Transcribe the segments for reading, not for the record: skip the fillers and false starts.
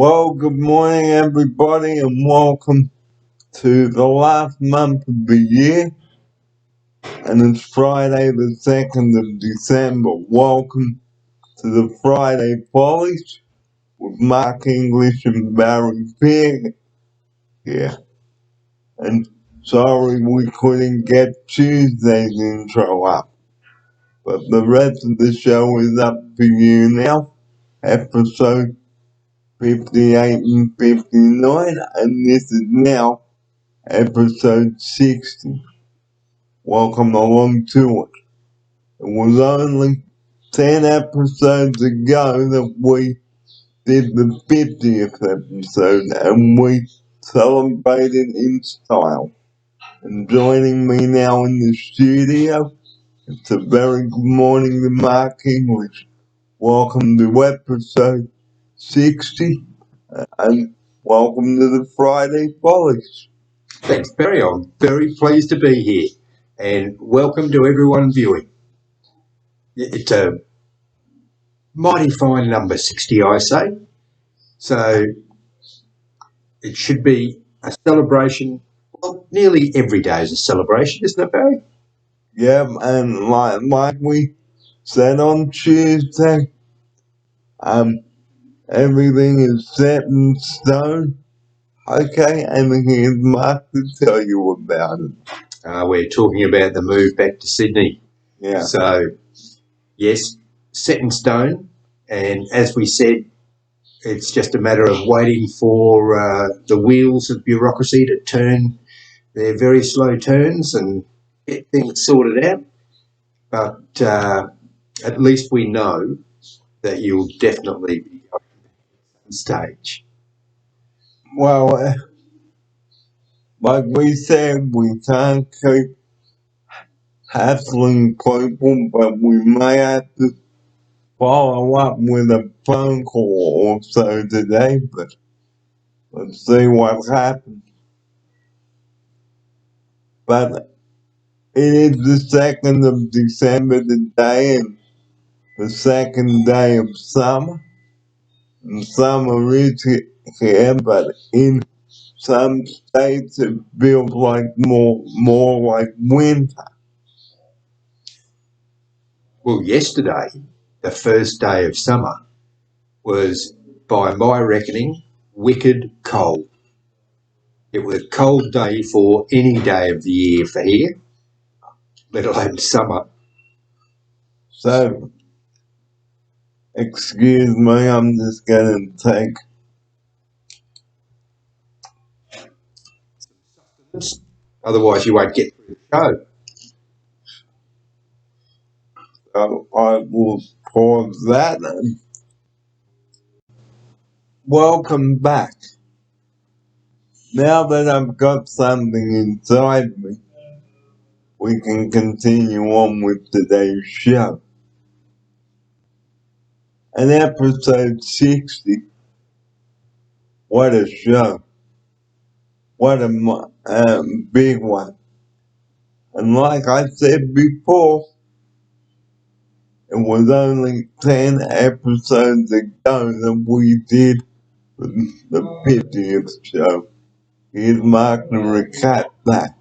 Well, good morning, everybody, and welcome to the last month of the year. And it's Friday, the 2nd of December. Welcome to the Friday Polish with Mark English and Barry Peer here. And sorry we couldn't get Tuesday's intro up, but the rest of the show is up for you now. Episode 58 and 59, and this is now episode 60. Welcome along to it. It was only 10 episodes ago that we did the 50th episode and we celebrated in style. And joining me now in the studio, it's a very good morning to Mark English. Welcome to episode 60 and welcome to the Friday Follies. Thanks, Barry. I'm very pleased to be here, and welcome to everyone viewing. It's a mighty fine number, 60, I say. So it should be a celebration. Well, nearly every day is a celebration, isn't it, Barry? Yeah, and like we said on Tuesday, everything is set in stone. Okay, and here's Mark to tell you about it. We're talking about the move back to Sydney. Yeah. So, yes, set in stone. And as we said, it's just a matter of waiting for the wheels of bureaucracy to turn their very slow turns and get things sorted out. But at least we know that you'll definitely be on stage. Well, like we said, we can't keep hassling people, but we may have to follow up with a phone call or so today, but let's see what happens. But it is the 2nd of December today and the second day of summer. And summer is here, but in some states it feels like more like winter. Well, yesterday, the first day of summer, was, by my reckoning, wicked cold. It was a cold day for any day of the year for here, let alone summer. So, excuse me, I'm just gonna take. Otherwise, you won't get through the show. I will pause that. Welcome back. Now that I've got something inside me, we can continue on with today's show. And episode 60, what a show. What a big one. And like I said before, it was only 10 episodes ago that we did the 50th show. Here's Mark to recap that.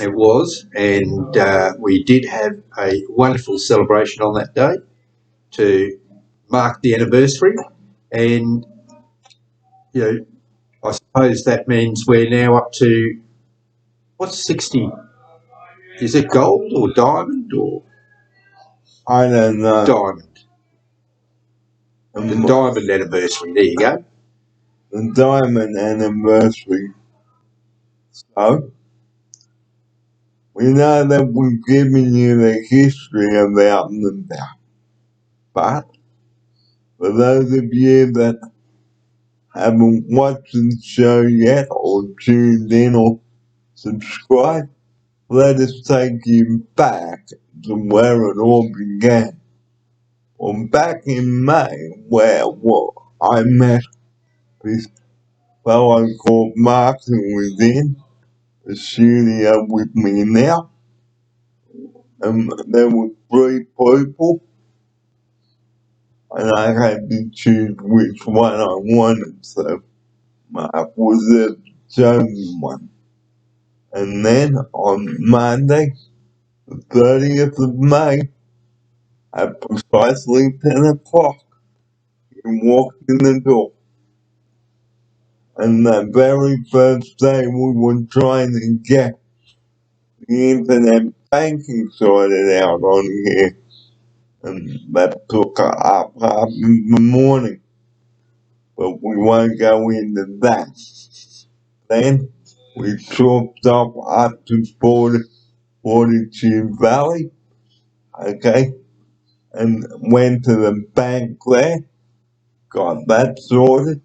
It was, and we did have a wonderful celebration on that day to mark the anniversary. And, you know, I suppose that means we're now up to, what's 60? Is it gold or diamond or? I don't know. Diamond. The diamond anniversary, there you go. The diamond anniversary. So, we know that we've given you the history of Out and About. But, for those of you that haven't watched the show yet, or tuned in, or subscribed, let us take you back to where it all began. Well, back in May, where I met this fellow called Mark who was in the studio with me now. And there were 3 people. and I had to choose which one I wanted, so Mark was the chosen one. And then on Monday, the 30th of May, at precisely 10 o'clock, he walked in the door. And that very first day we were trying to get the internet banking sorted out on here. And that took up half of the morning. But we won't go into that. Then we trooped up to Fortitude Valley, okay, and went to the bank there, got that sorted,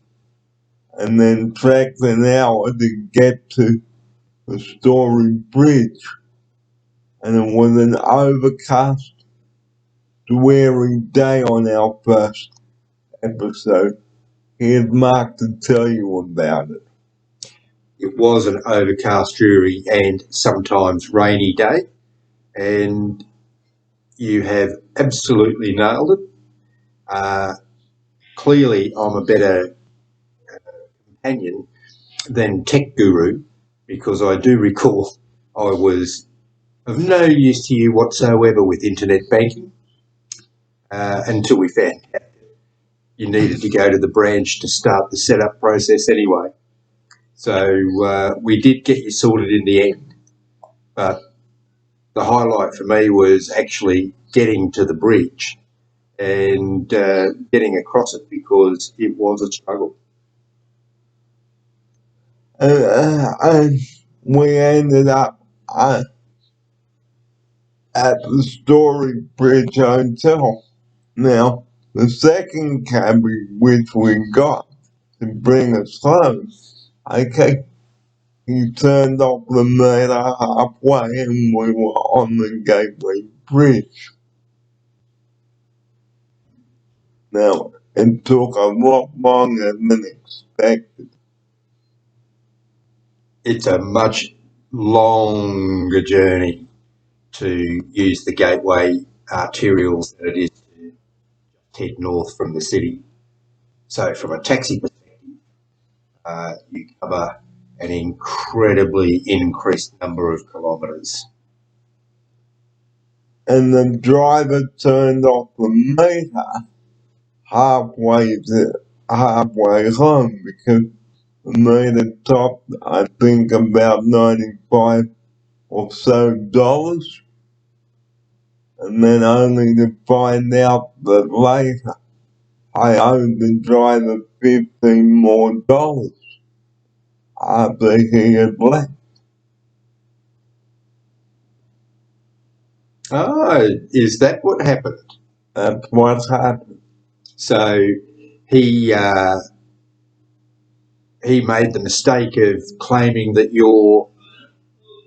and then trekked an hour to get to the Story Bridge. And it was an overcast, dreary day on our first episode. Here's Mark to tell you about it. It was an overcast, dreary, and sometimes rainy day, and you have absolutely nailed it. Clearly, I'm a better companion than Tech Guru, because I do recall I was of no use to you whatsoever with internet banking until we found out you needed to go to the branch to start the setup process anyway. So we did get you sorted in the end, but the highlight for me was actually getting to the bridge and getting across it, because it was a struggle. And we ended up at the Story Bridge Hotel. Now, the second cab which we got to bring us home, okay, he turned off the meter halfway and we were on the Gateway Bridge. Now, it took a lot longer than expected. It's a much longer journey to use the gateway arterials than it is to head north from the city. So from a taxi perspective, you cover an incredibly increased number of kilometres. And the driver turned off the meter halfway home because the meter topped, I think, about 95 or so dollars. And then only to find out that later I owed the driver $15 more after he had left. Oh, is that what happened? That's what happened. So he made the mistake of claiming that your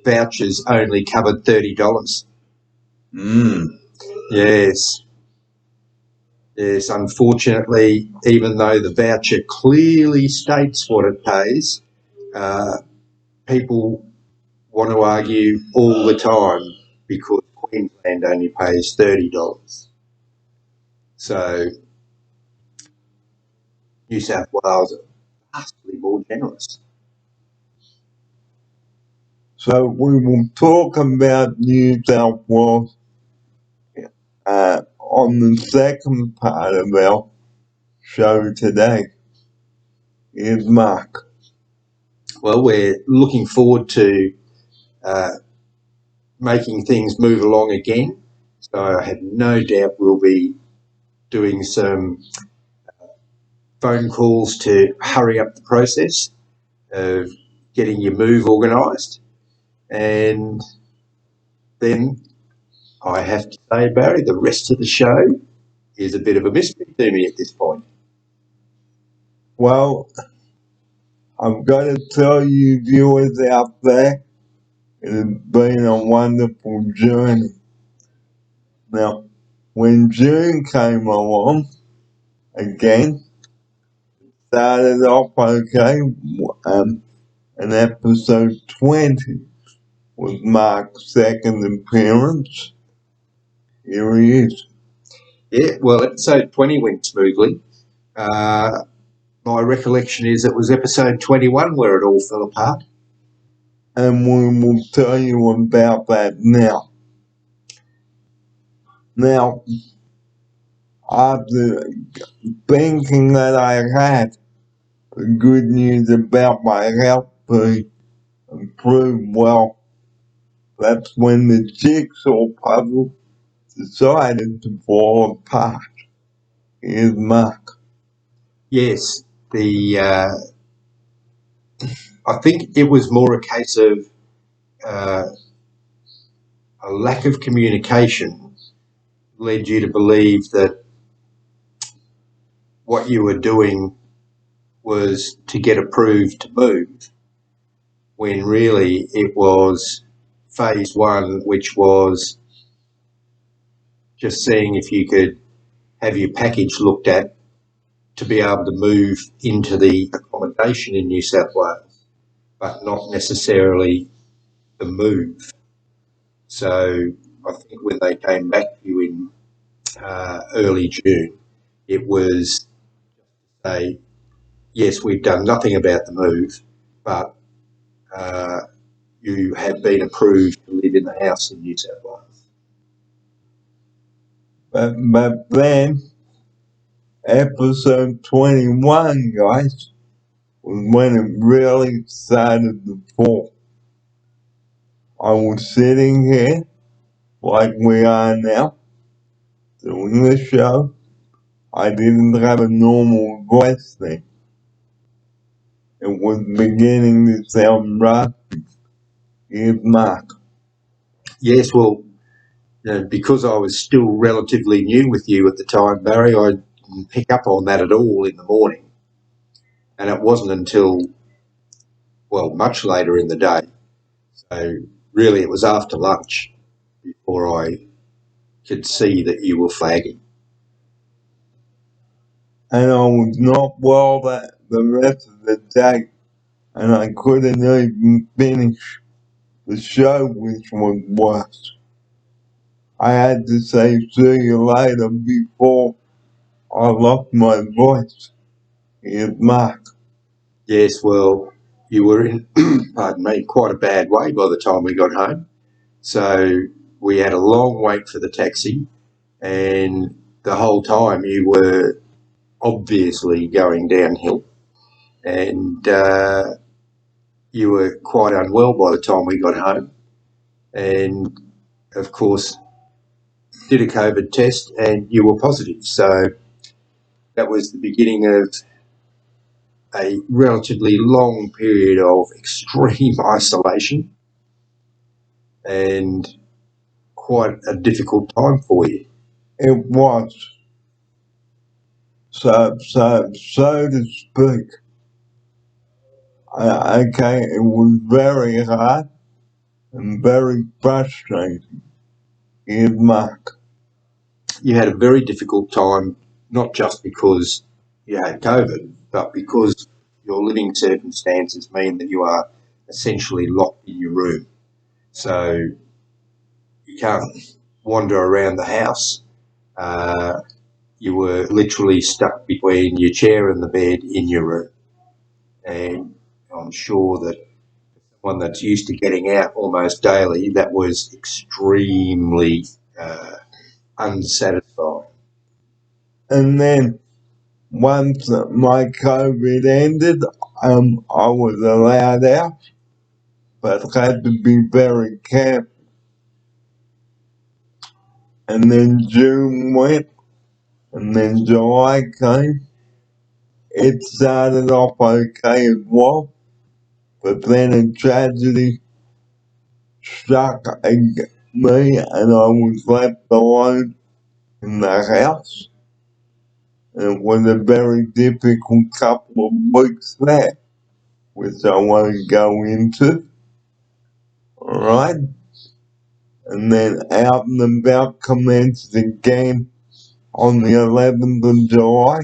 vouchers only covered $30. Yes. Yes, unfortunately, even though the voucher clearly states what it pays, people want to argue all the time because Queensland only pays $30. So New South Wales are vastly more generous. So we will talk about New South Wales on the second part of our show today. Here's Mark. Well, we're looking forward to making things move along again. So I have no doubt we'll be doing some phone calls to hurry up the process of getting your move organised. And then I have to say, Barry, the rest of the show is a bit of a mystery to me at this point. Well, I've got to tell you viewers out there, it has been a wonderful journey. Now, when June came along, again, started off okay, and episode 20 was Mark's second appearance. Here he is. Yeah, well, episode 20 went smoothly. My recollection is it was episode 21 where it all fell apart. And we will tell you about that now. Now, after thinking that I had the good news about my health being improved, well, that's when the jigsaw puzzle decided to fall apart. Here's Mark. Yes, I think it was more a case of uh, a lack of communication led you to believe that what you were doing was to get approved to move, when really it was phase one, which was just seeing if you could have your package looked at to be able to move into the accommodation in New South Wales, but not necessarily the move. So I think when they came back to you in early June, it was a yes, we've done nothing about the move, but uh, you have been approved to live in the house in New South Wales. But then, episode 21, guys, was when it really started to fall. I was sitting here, like we are now, doing the show. I didn't have a normal voice then. It was beginning to sound rough. Here's Mark. Yes, well, because I was still relatively new with you at the time, Barry, I didn't pick up on that at all in the morning. And it wasn't until, well, much later in the day. So really, it was after lunch before I could see that you were flagging. And I was not well that the rest of the day, and I couldn't even finish the show, which was worse. I had to say see you later before I lost my voice. Here's Mark. Yes, well, you were in, pardon me, quite a bad way by the time we got home. So we had a long wait for the taxi, and the whole time you were obviously going downhill, and you were quite unwell by the time we got home. And of course, did a COVID test, and you were positive. So that was the beginning of a relatively long period of extreme isolation and quite a difficult time for you. It was, so to speak. Okay, it was very hard and very frustrating. Here's Mark. You had a very difficult time, not just because you had COVID, but because your living circumstances mean that you are essentially locked in your room. So you can't wander around the house. You were literally stuck between your chair and the bed in your room. And I'm sure that someone that's used to getting out almost daily, that was extremely unsatisfying. And then once my COVID ended, I was allowed out, but had to be very careful. And then June went, and then July came. It started off okay as well, but then a tragedy struck me, and I was left alone in the house. It was a very difficult couple of weeks there, which I won't go into. Alright? And then out and about commenced again on the 11th of July.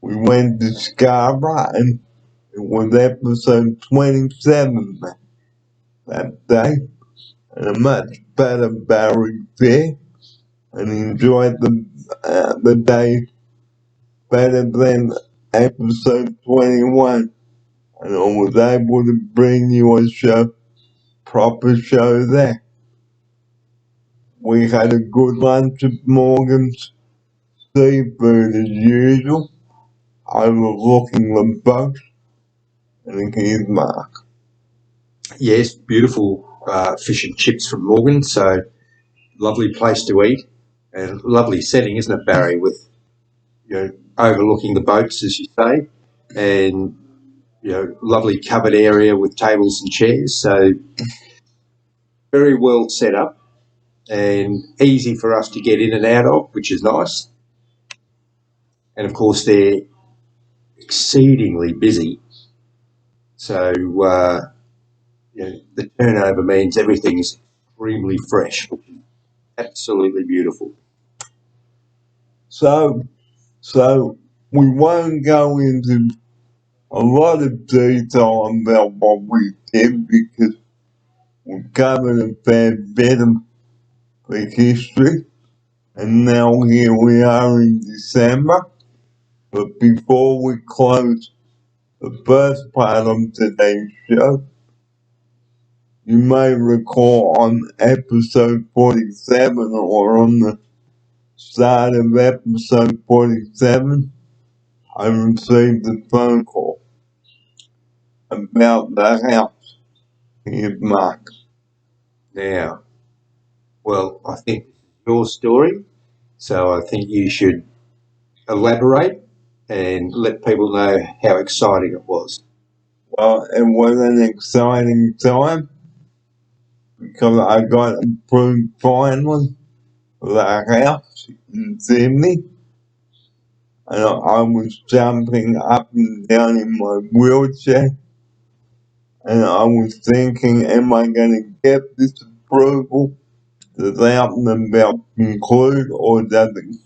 We went to Scarborough, and it was episode 27 that day, and a much better Barry there. and enjoyed the day better than episode 21. And I was able to bring you a proper show there. We had a good lunch at Morgan's Seafood as usual, overlooking the boat, and here's Mark. Yes, beautiful fish and chips from Morgan. So lovely place to eat and lovely setting, isn't it, Barry? With overlooking the boats, as you say, and lovely covered area with tables and chairs. So very well set up and easy for us to get in and out of, which is nice. And of course, they're exceedingly busy. So the turnover means everything is extremely fresh, which is absolutely beautiful. So we won't go into a lot of detail about what we did because we've covered a fair bit of the history, and now here we are in December. But before we close the first part of today's show, you may recall on episode 47 or on the start of episode 47, I received a phone call about the house. Here's Mark. Now, well, I think this is your story, so I think you should elaborate and let people know how exciting it was. Well, it was an exciting time because I got approved finally for the house in Sydney. And I was jumping up and down in my wheelchair. And I was thinking, am I going to get this approval? Does the album about conclude or does it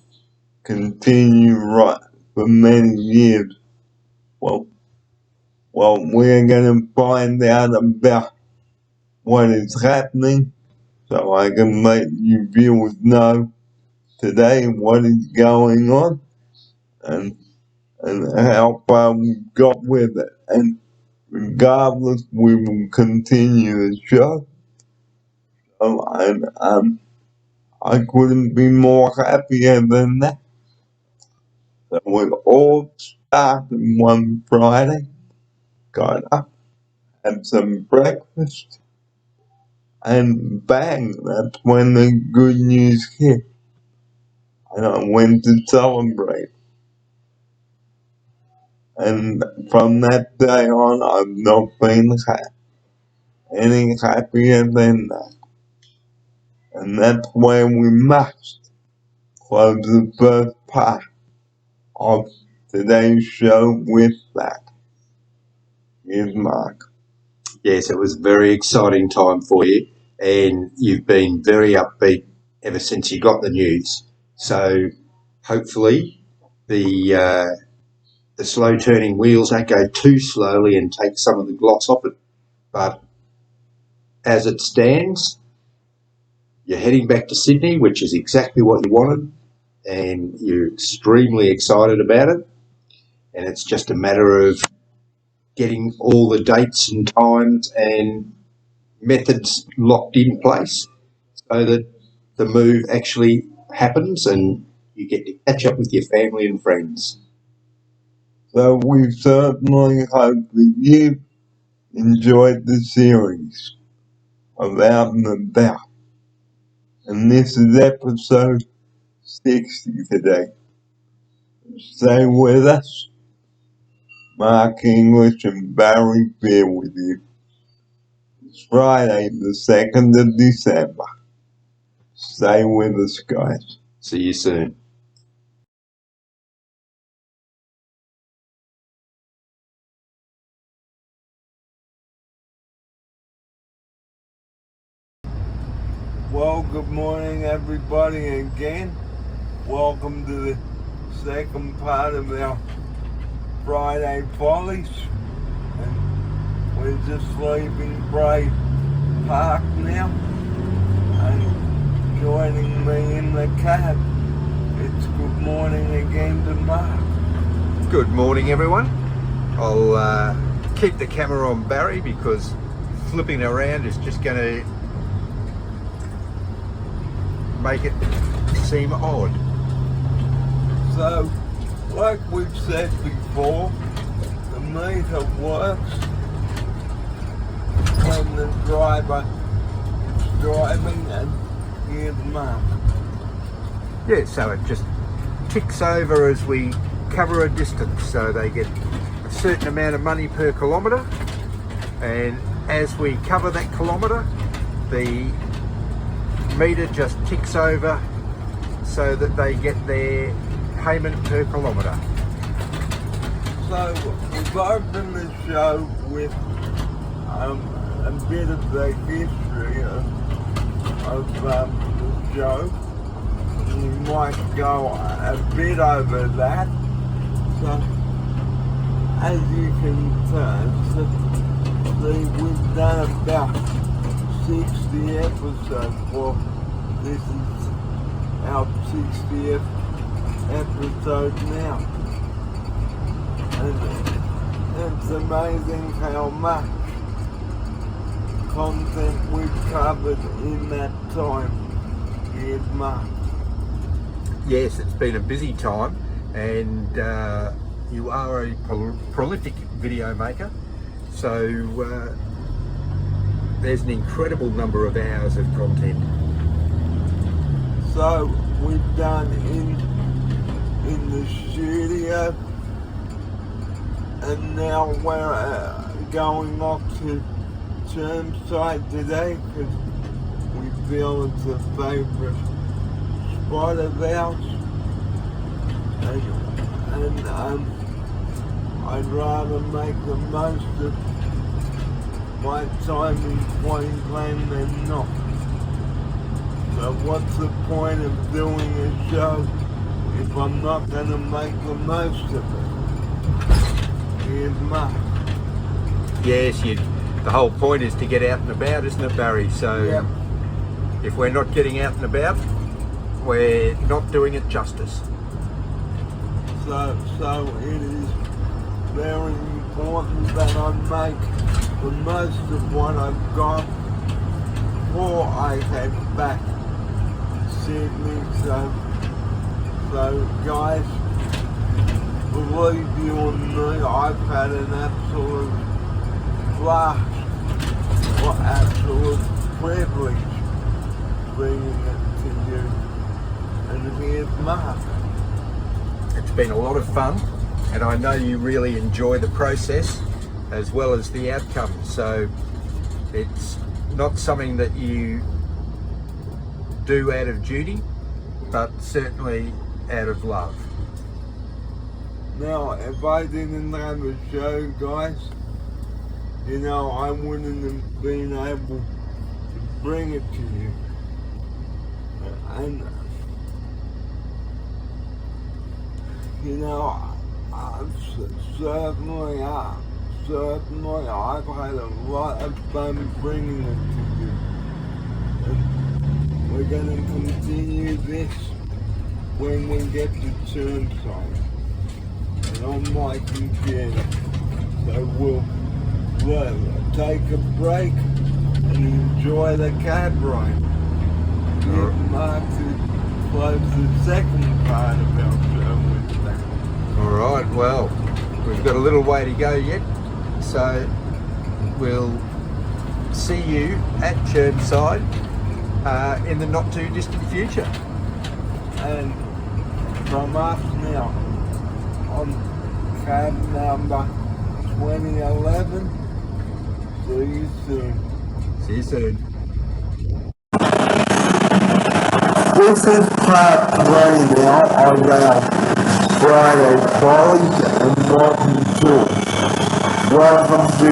continue right for many years? Well, we're going to find out about what is happening so I can let you viewers know today what is going on and how far we've got with it. And regardless, we will continue the show. And I couldn't be more happier than that. So we all started one Friday, got up, had some breakfast, and bang, that's when the good news hit. And I went to celebrate. And from that day on, I've not been any happier than that. And that's where we must close the first part of today's show with that. Here's Mark. Yes, it was a very exciting time for you, and you've been very upbeat ever since you got the news. So hopefully the slow turning wheels don't go too slowly and take some of the gloss off it. But as it stands, you're heading back to Sydney, which is exactly what you wanted, and you're extremely excited about it. And it's just a matter of getting all the dates and times and methods locked in place so that the move actually happens and you get to catch up with your family and friends. So we certainly hope that you enjoyed the series of Out and About. And this is episode 60 today. Stay with us. Mark English and Barry Beer with you. It's Friday, the 2nd of December. Stay with us, guys. See you soon. Well, good morning, everybody, again. Welcome to the second part of our Friday Follies. And we're just leaving Bray Park now and joining me in the cab. It's good morning again to Mark. Good morning, everyone. I'll keep the camera on Barry because flipping around is just going to make it seem odd. So, like we've said before, the meter works when the driver is driving and here's Mark. Yeah, so it just ticks over as we cover a distance, so they get a certain amount of money per kilometre, and as we cover that kilometre the meter just ticks over so that they get their payment per kilometre. So we've opened the show with a bit of the history of the show. We might go a bit over that. So as you can see, we've done about 60 episodes. Well, this is our 60th episode now. And it's amazing how much content we've covered in that time. Here's Mark. Yes, it's been a busy time, and you are a prolific video maker, so there's an incredible number of hours of content. So we've done in the studio, and now we're going off to Chermside today because we feel it's a favourite spot of ours, and I'd rather make the most of my time in Queensland than not. So what's the point of doing a show if I'm not going to make the most of it? Here's Mark. Yes, the whole point is to get out and about, isn't it, Barry? So Yep. if we're not getting out and about, we're not doing it justice. So it is very important that I make the most of what I've got before I head back to Sydney. So guys, believe you or me, I've had an absolute blast, what absolute privilege bringing it to you. And here's Mark. It's been a lot of fun, and I know you really enjoy the process as well as the outcome, so it's not something that you do out of duty, but certainly out of love. Now, if I didn't have a show, guys, you know, I wouldn't have been able to bring it to you. And, you know, certainly I've had a lot of fun bringing it to you. And we're going to continue this when we get to Chermside and on my computer. So we'll take a break and enjoy the cab ride. Give Mark to close the second part of our show with that. Alright, well, we've got a little way to go yet, so we'll see you at Chermside in the not too distant future. And from us now on cab number 2011, see you soon. See you soon. This is part 3 now of our Friday Follies, and welcome to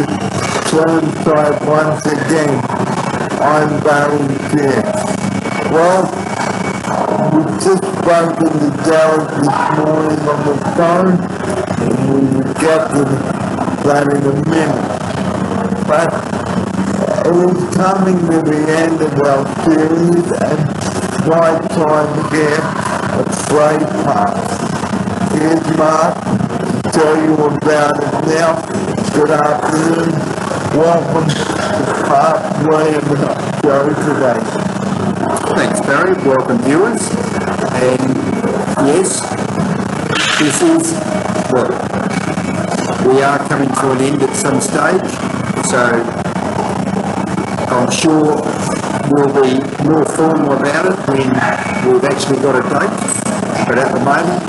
Chermside once again. I'm Barry Pierce. Well, we've just spoken to Derek this morning on the phone, and we will get to that in a minute. But it is coming to the end of our series, and night time again at Slade Park. Here's Mark to tell you about it now. Good afternoon. Welcome to part 3 of the show today. Thanks, Barry. Welcome, viewers. And yes, this is, well, we are coming to an end at some stage, so I'm sure we'll be more formal about it when we've actually got a date. But at the moment,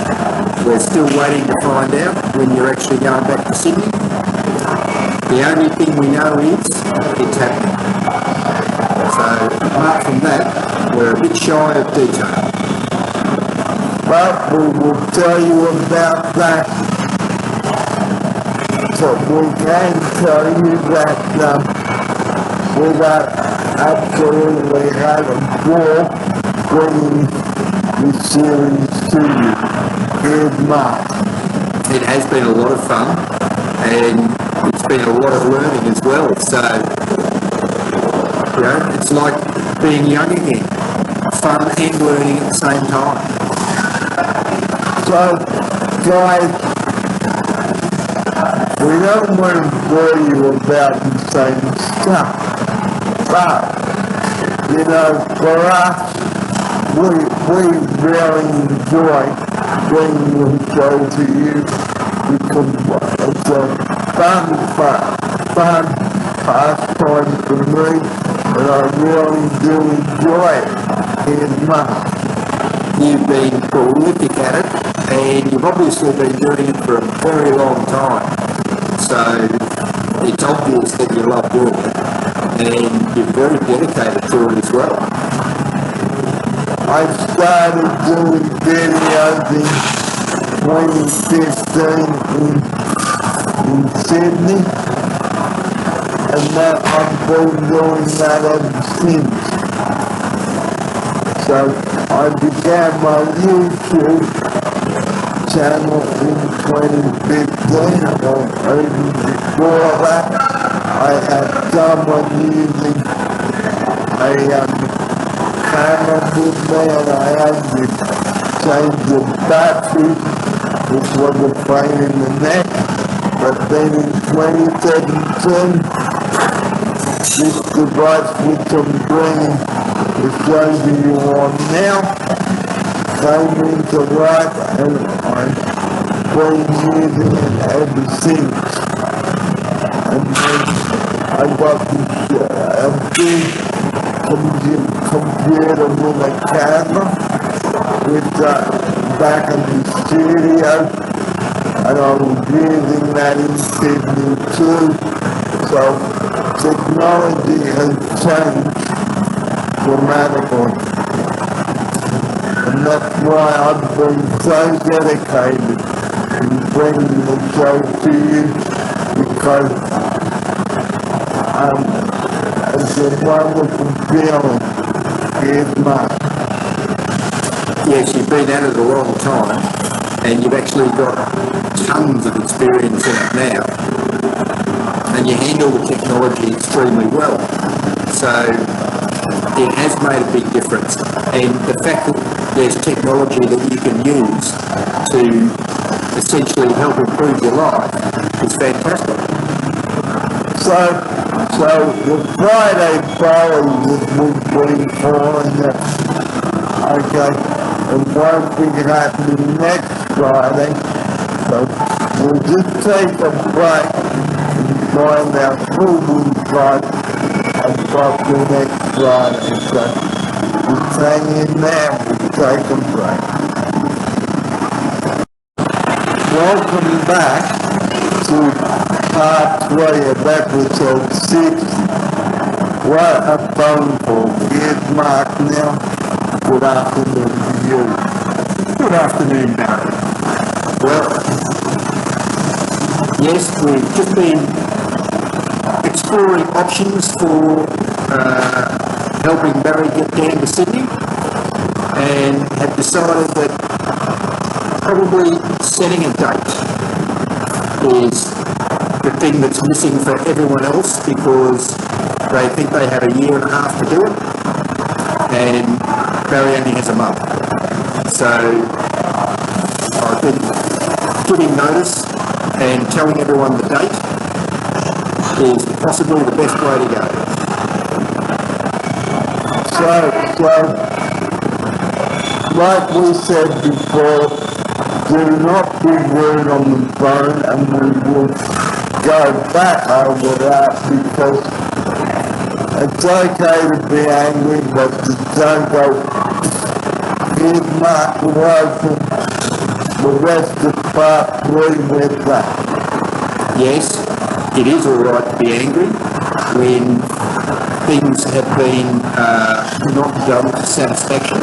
we're still waiting to find out when you're actually going back to Sydney. The only thing we know is it's happening. So apart from that, we're a bit shy of detail. But we will tell you about that. So we can tell you that we got absolutely had a ball bringing this series to you. Here's Mark. It has been a lot of fun, and it's been a lot of learning as well. So, you know, it's like being young again, fun and learning at the same time. So, guys, we don't want to bore you about the same stuff, but, you know, for us, we really enjoy bringing the show to you because it's a fun pastime for me, and I really do enjoy it. Here's Mark. You've been prolific at it, and you've obviously been doing it for a very long time. So it's obvious that you love doing it, and you're very dedicated to it as well. I started doing videos in 2015 in Sydney, and that I've been doing that ever since. So I began my YouTube channel in 2015, or even before that. I had someone using a camera with me, and I had to change the battery, which was a pain in the neck. But then in 2017, this device which I'm bringing to show you on now came into life, and I've been using it ever since. And then I got a big computer with a camera, which back in the studio, and I was using that in Sydney too. So technology has changed dramatically, and that's why I've been so dedicated in bringing the show to you, because it's a wonderful feeling. Here's Mark. Yes, you've been at it a long time, and you've actually got tons of experience in it now, and you handle the technology extremely well. So it has made a big difference, and the fact that there's technology that you can use to essentially help improve your life is fantastic. So the Friday bowling will be on, okay, and won't be happening next Friday, so we'll just take a break and find out who we got about the next Friday. So just hang in there, we'll take a break. Welcome back to part 3 of episode 6. What a phone call. Here's Mark now. Good afternoon to you. Good afternoon, Barry. Well, yes, we've just been exploring options for helping Barry get down to Sydney, and have decided that probably setting a date is the thing that's missing for everyone else, because they think they have a year and a half to do it, and Barry only has a month. So I think giving notice and telling everyone the date is possibly the best way to go. So, like we said before, do not be rude on the phone, and we will go back over that, because it's okay to be angry, but just don't go, here's Mark Wilson, the rest of part 3 with that. Yes, it is all right to be angry when things have been not done to satisfaction.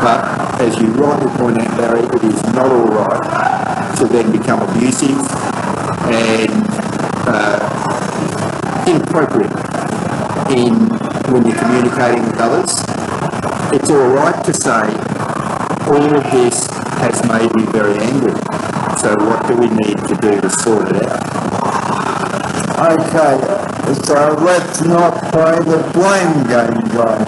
But as you rightly point out, Barry, it is not all right to then become abusive and inappropriate when you're communicating with others. It's all right to say, all of this has made me very angry. So what do we need to do to sort it out? Okay, so let's not play the blame game, guys.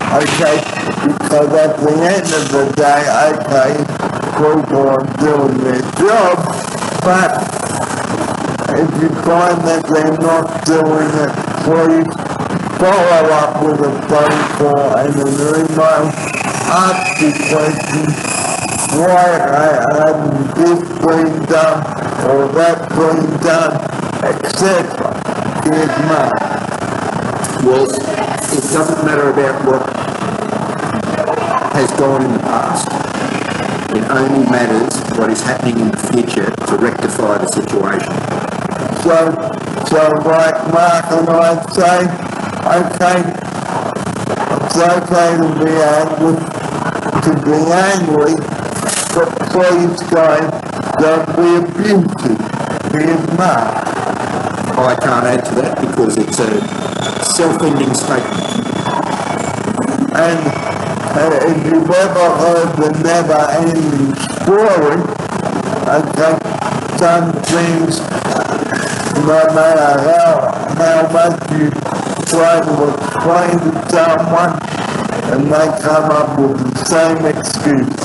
Okay, because at the end of the day, okay, people are doing their job, but if you find that they're not doing it, please follow up with a phone call and an email. Ask the question, why hasn't this been done, or that been done, etc. Here's Mark. Well, it doesn't matter about what has gone in the past. It only matters what is happening in the future to rectify the situation. So like Mark and I say, okay, it's okay to be angry, but please guys, don't be abusive. Here's Mark. I can't add to that because it's a self-ending statement. And if you've ever heard the never-ending story, okay, some things, no matter how much you try to explain to someone, and they come up with the same excuse.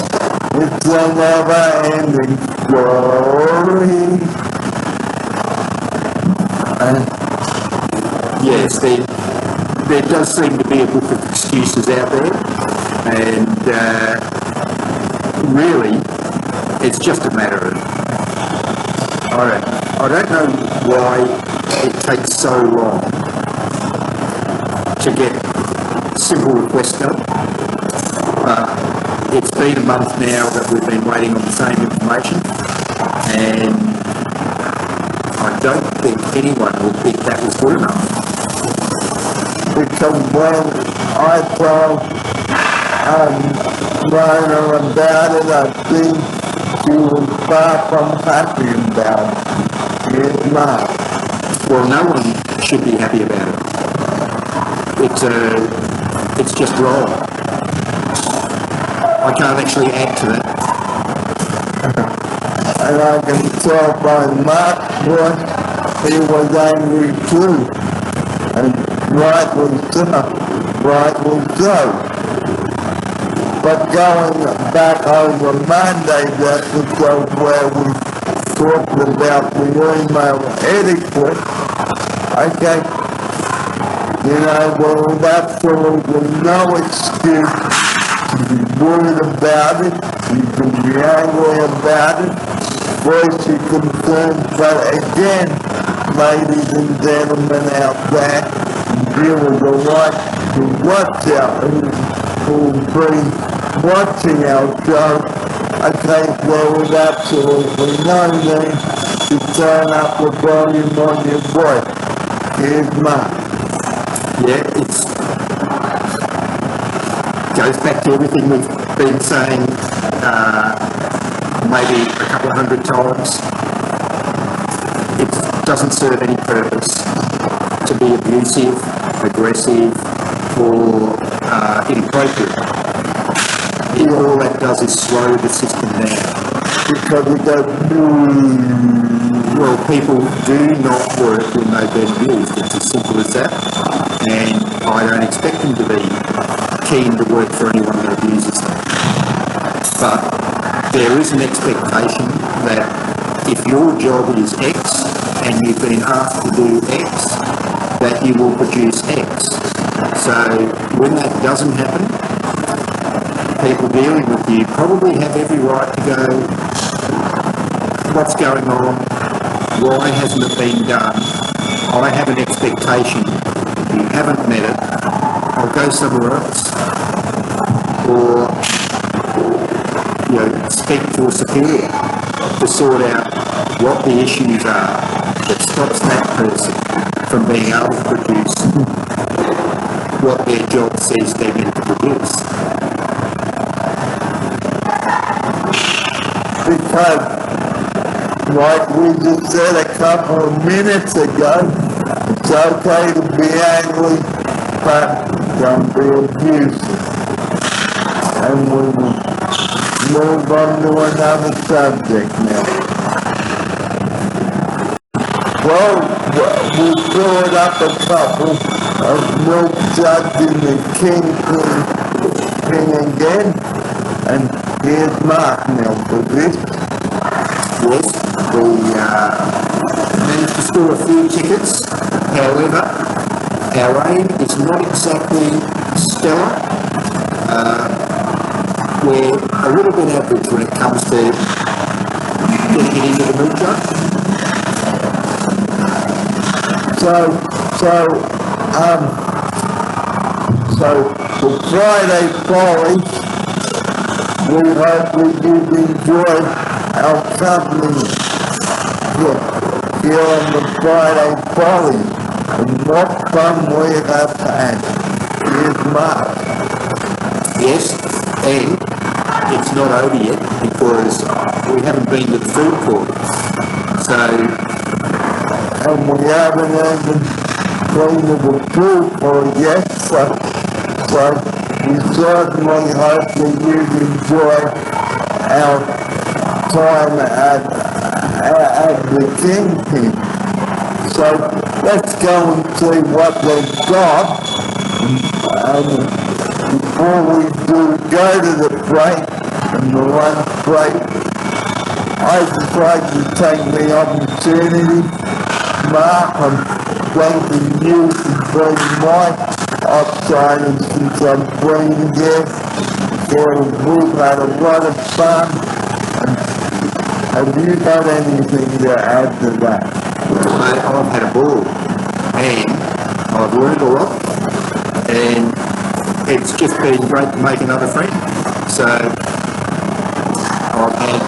It's a never-ending story. Yes, there does seem to be a book of excuses out there, and really, it's just a matter of, I don't know why it takes so long to get simple requests done. It's been a month now that we've been waiting on the same information, and I don't think anyone will think that was good enough. Because when I told Rona about it, I think she was far from happy about it. Yes, Mark. Well, no one should be happy about it. It's just wrong. I can't actually add to that. And I can tell by Mark's voice, he was angry too. And rightly so. But going back over Monday's episode where we talked about the email etiquette, okay, with absolutely no excuse to be worried about it, you can be angry about it, voice your concerns, but again, ladies and gentlemen out there, viewers alike, who watch who be watching our show, okay, there was absolutely no need to turn up the volume on your voice. Here's Mark. Yeah, it goes back to everything we've been saying maybe a couple of hundred times. It doesn't serve any purpose to be abusive, aggressive, or inappropriate. All that does is slow the system down. Because we go, well, people do not work when they've been abused. It's as simple as that. And I don't expect them to be keen to work for anyone that abuses them. But there is an expectation that if your job is X and you've been asked to do X, that you will produce X. So when that doesn't happen, people dealing with you probably have every right to go, what's going on? Why hasn't it been done? I have an expectation. You haven't met it. I'll go somewhere else. Or, speak to a superior to sort out what the issues are that stops that person from being able to produce what their job says they're meant to produce. Because, like we just said a couple of minutes ago, it's okay to be angry, but don't be abusive. And we will move on to another subject now. Well, we brought up a couple of milk jugs in the king again, and here's Mark now for this. Yes, we managed to score a few tickets. However, our aim is not exactly stellar. We're a little bit average when it comes to getting it into the milk jug. So for Friday Follies, we hope that you've enjoyed our company here on the Friday Follies, and what fun we have had. Here's Mark. Yes, and it's not over yet because we haven't been to the food court. So, And we haven't even been to the food court yet, so we certainly hope that you've enjoyed our time at the Kingpin. So let's go and see what they've got. Before we do go to the break and the lunch break, I'd just like to take the opportunity, Mark, and thanking you for being my outsiders since I've been here. We've had a lot of fun. Have you got anything to add to that? mate, I've had a ball and I've learned a lot, and it's just been great to make another friend. So I've had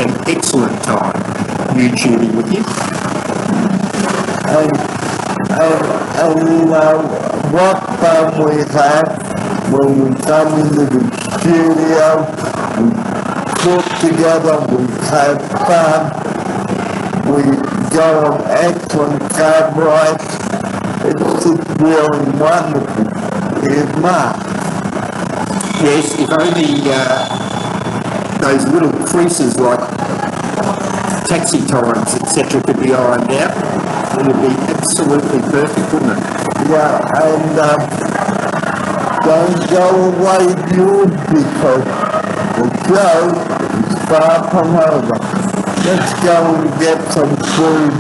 an excellent time YouTubing with you. And you know, what fun we have when we come into the studio, we cook together, we have fun, we go on excellent car rides. It's just really wonderful. Here's Mark. Yes, if only those little creases like taxi times, etc. could be ironed out, it would be absolutely perfect, wouldn't it? Yeah, and don't go away, viewers, because the show is far from over. Let's go and get some food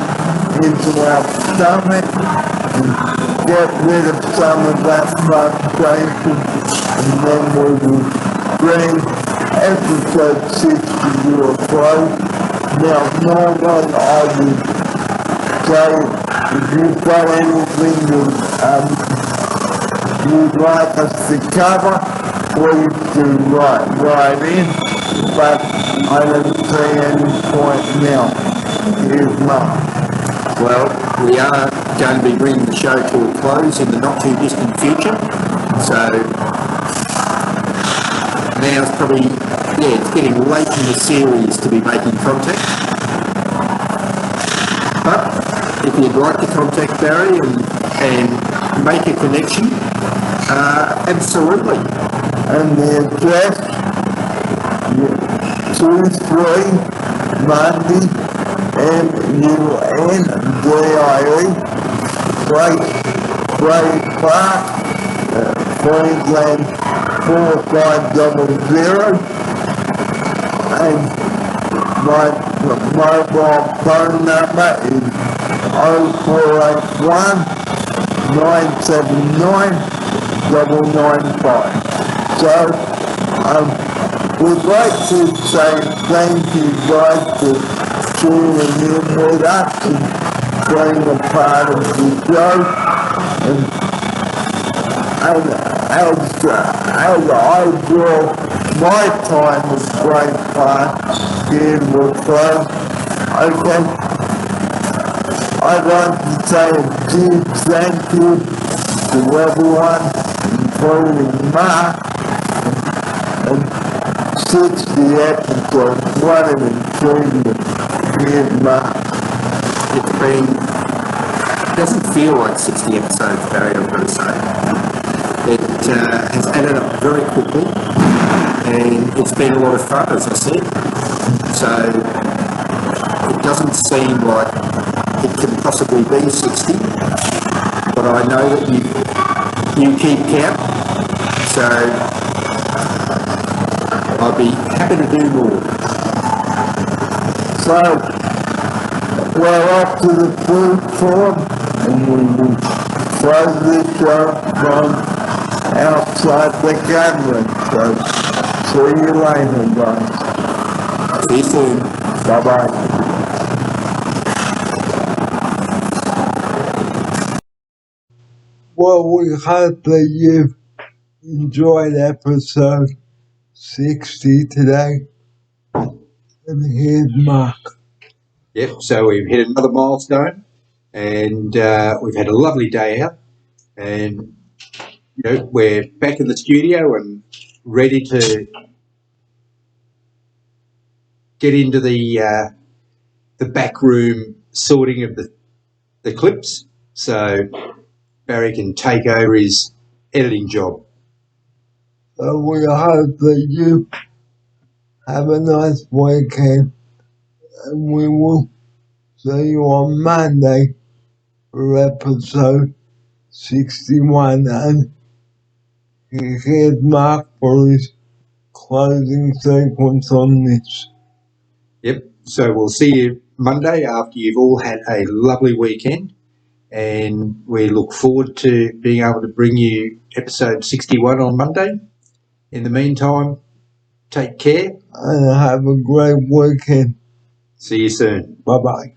into our stomach and get rid of some of that frustration, and then we will bring episode 6 to you a close. Now, normally I would say, if you've got anything you'd like us to cover, please do write in, but I don't see any point now. Here's Mark. Well, we are going to be bringing the show to a close in the not too distant future, so now it's probably, it's getting late in the series to be making contact. But if you'd like to contact Barry and make a connection, absolutely. And the address, 23 Monday, MUNDIE, Great Park, Queensland 4500, and my mobile phone number is 0481 979 995. So we'd like to say thank you guys for tuning in with us and being a part of the show. And as I draw my time with great part here with us, okay, I'd like to say a big thank you to everyone, including Mark, and 60 episodes, what an achievement. Here's Mark. It doesn't feel like 60 episodes, Barry, I've got to say. It has added up very quickly, and it's been a lot of fun, as I said. So it doesn't seem like it can possibly be 60, but I know that you keep count, so I'll be happy to do more. So, we're off to the food farm, and we will close this show from outside the gathering. So, see you later, guys. See you soon. Bye-bye. Well, we hope that you've enjoyed episode 60 today. And here's Mark. Yep, so we've hit another milestone, and we've had a lovely day out, and we're back in the studio and ready to get into the back room sorting of the clips, so Barry can take over his editing job. So we hope that you have a nice weekend, and we will see you on Monday for episode 61. And here's Mark for his closing sequence on this. Yep, so we'll see you Monday after you've all had a lovely weekend, and we look forward to being able to bring you episode 61 on Monday. In the meantime, take care. And have a great weekend. See you soon. Bye-bye.